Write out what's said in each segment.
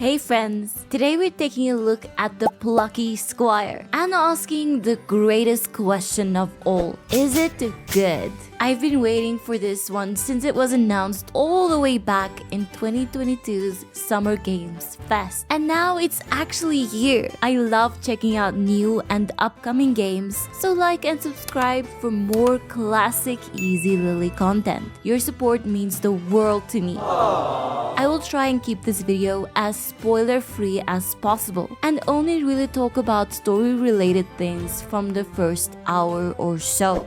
Hey friends, today we're taking a look at the Plucky Squire and asking the greatest question of all. Is it good? I've been waiting for this one since it was announced all the way back in 2022's Summer Games Fest. And now it's actually here. I love checking out new and upcoming games, so like and subscribe for more classic ezlilyy content. Your support means the world to me. I will try and keep this video as spoiler-free as possible and only really talk about story-related things from the first hour or so.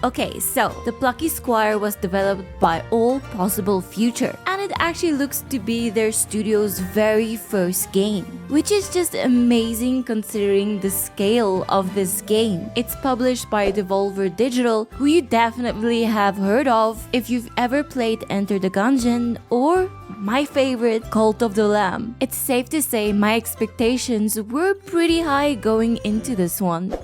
Okay, so the Plucky Squire was developed by All Possible Future, and it actually looks to be their studio's very first game, which is just amazing considering the scale of this game. It's published by Devolver Digital, who you definitely have heard of if you've ever played Enter the Gungeon or my favorite, Cult of the Lamb. It's safe to say my expectations were pretty high going into this one.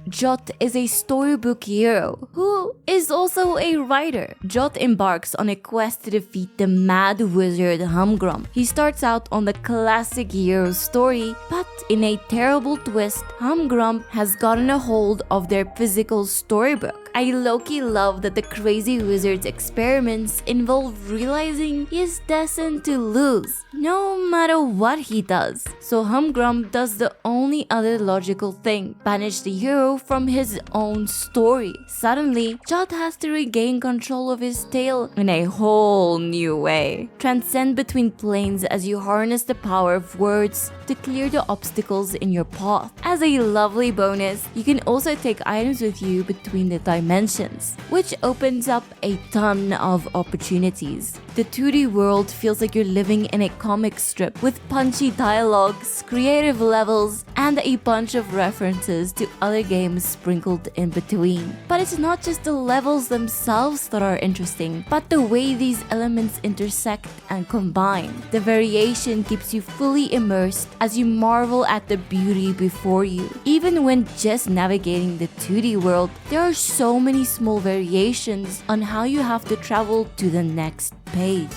Jot is a storybook hero who is also a writer. Jot embarks on a quest to defeat the mad wizard Humgrump. He starts out on the classic hero story, but in a terrible twist, Humgrump has gotten a hold of their physical storybook. I low-key love that the crazy wizard's experiments involve realizing he is destined to lose, no matter what he does. So Humgrump does the only other logical thing, banish the hero from his own story. Suddenly, Jot has to regain control of his tale in a whole new way. Transcend between planes as you harness the power of words to clear the obstacles in your path. As a lovely bonus, you can also take items with you between the dimensions, which opens up a ton of opportunities. The 2D world feels like you're living in a comic strip with punchy dialogues, creative levels, and a bunch of references to other games sprinkled in between. But it's not just the levels themselves that are interesting, but the way these elements intersect and combine. The variation keeps you fully immersed as you marvel at the beauty before you. Even when just navigating the 2D world, there are so many small variations on how you have to travel to the next page.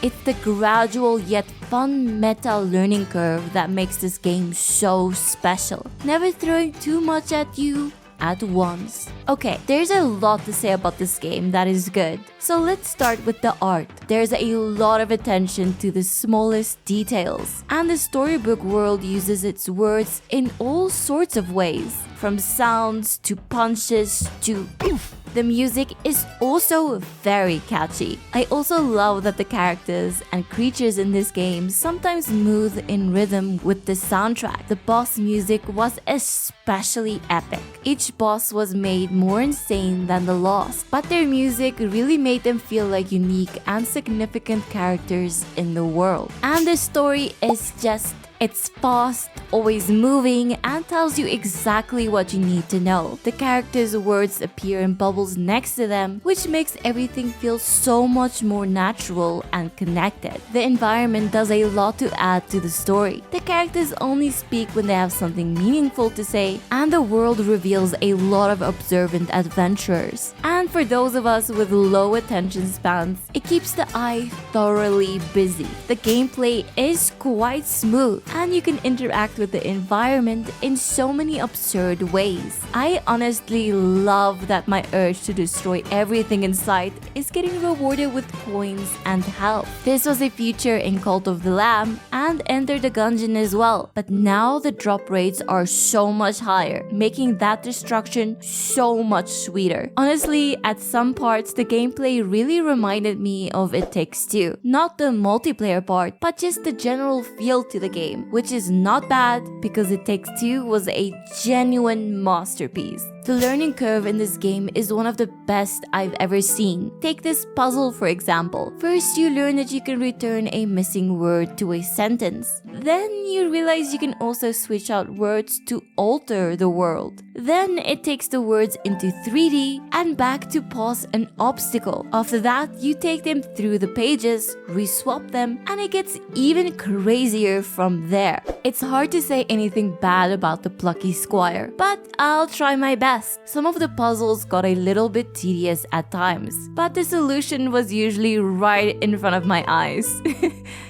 It's the gradual yet fun meta learning curve that makes this game so special, never throwing too much at you at once. Okay, there's a lot to say about this game that is good. So let's start with the art. There's a lot of attention to the smallest details, and the storybook world uses its words in all sorts of ways, from sounds to punches to oof. The music is also very catchy. I also love that the characters and creatures in this game sometimes move in rhythm with the soundtrack. The boss music was especially epic. Each boss was made more insane than the last, but their music really made them feel like unique and significant characters in the world. And the story is just it's fast, always moving, and tells you exactly what you need to know. The characters' words appear in bubbles next to them, which makes everything feel so much more natural and connected. The environment does a lot to add to the story. The characters only speak when they have something meaningful to say, and the world reveals a lot of observant adventurers. And for those of us with low attention spans, it keeps the eye thoroughly busy. The gameplay is quite smooth, and you can interact with the environment in so many absurd ways. I honestly love that my urge to destroy everything in sight is getting rewarded with coins and health. This was a feature in Cult of the Lamb and Enter the Gungeon as well, but now the drop rates are so much higher, making that destruction so much sweeter. Honestly, at some parts the gameplay really reminded me of It Takes Two. Not the multiplayer part, but just the general feel to the game, which is not bad because It Takes Two was a genuine masterpiece. The learning curve in this game is one of the best I've ever seen. Take this puzzle for example. First you learn that you can return a missing word to a sentence. Then you realize you can also switch out words to alter the world. Then it takes the words into 3D and back to pause an obstacle. After that, you take them through the pages, reswap them, and it gets even crazier from there. It's hard to say anything bad about the Plucky Squire, but I'll try my best. Some of the puzzles got a little bit tedious at times, but the solution was usually right in front of my eyes.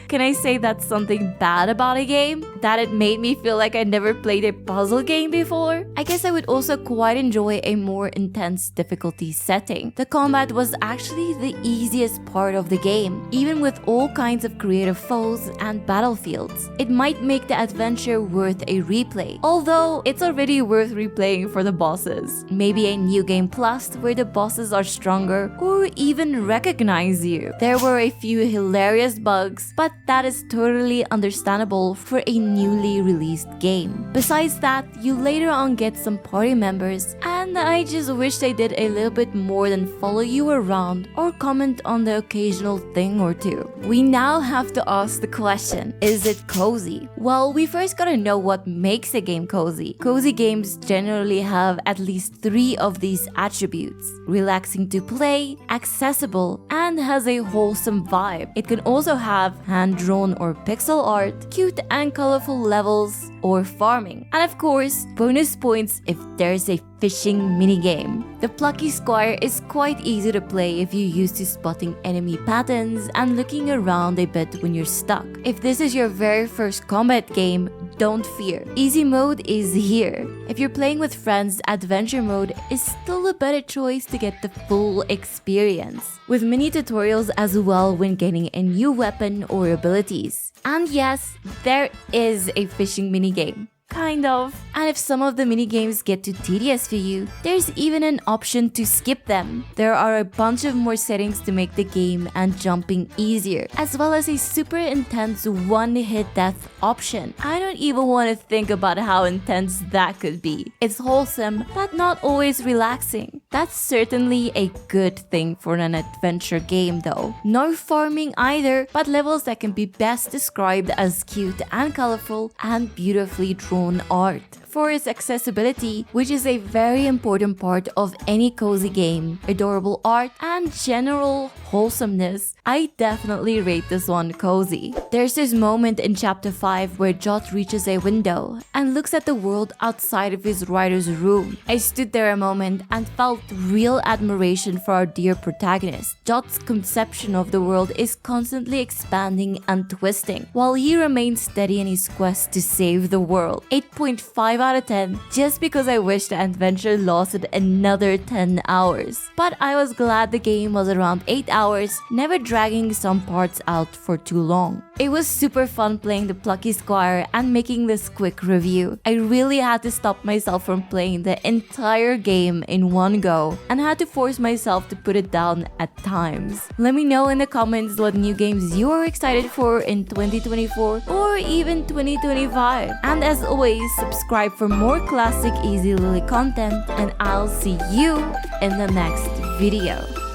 Can I say that's something bad about a game? That it made me feel like I never played a puzzle game before? I guess I would also quite enjoy a more intense difficulty setting. The combat was actually the easiest part of the game, even with all kinds of creative foes and battlefields. It might make the adventure worth a replay, although it's already worth replaying for the bosses. Maybe a new game plus where the bosses are stronger or even recognize you. There were a few hilarious bugs, but that is totally understandable for a newly released game. Besides that, you later on get some party members, and I just wish they did a little bit more than follow you around or comment on the occasional thing or two. We now have to ask the question, is it cozy? Well, we first gotta know what makes a game cozy. Cozy games generally have at least 3 of these attributes: relaxing to play, accessible, and has a wholesome vibe. It can also have hand-drawn or pixel art, cute and colorful levels, or farming. And of course, bonus points if there's a fishing minigame. The Plucky Squire is quite easy to play if you're used to spotting enemy patterns and looking around a bit when you're stuck. If this is your very first combat game, don't fear. Easy mode is here. If you're playing with friends, adventure mode is still a better choice to get the full experience, with mini tutorials as well when getting a new weapon or abilities. And yes, there is a fishing minigame. Kind of. And if some of the minigames get too tedious for you, there's even an option to skip them. There are a bunch of more settings to make the game and jumping easier, as well as a super intense one-hit death option. I don't even want to think about how intense that could be. It's wholesome, but not always relaxing. That's certainly a good thing for an adventure game though. No farming either, but levels that can be best described as cute and colorful and beautifully drawn art. For its accessibility, which is a very important part of any cozy game, adorable art, and general wholesomeness, I definitely rate this one cozy. There's this moment in chapter 5 where Jot reaches a window and looks at the world outside of his writer's room. I stood there a moment and felt real admiration for our dear protagonist. Jot's conception of the world is constantly expanding and twisting, while he remains steady in his quest to save the world. 8.5 out of 10, just because I wish the adventure lasted another 10 hours. But I was glad the game was around 8 hours, never dragging some parts out for too long. It was super fun playing the Plucky Squire and making this quick review. I really had to stop myself from playing the entire game in one go and had to force myself to put it down at times. Let me know in the comments what new games you are excited for in 2024 or even 2025. And as always, subscribe for more classic ezlilyy content, and I'll see you in the next video.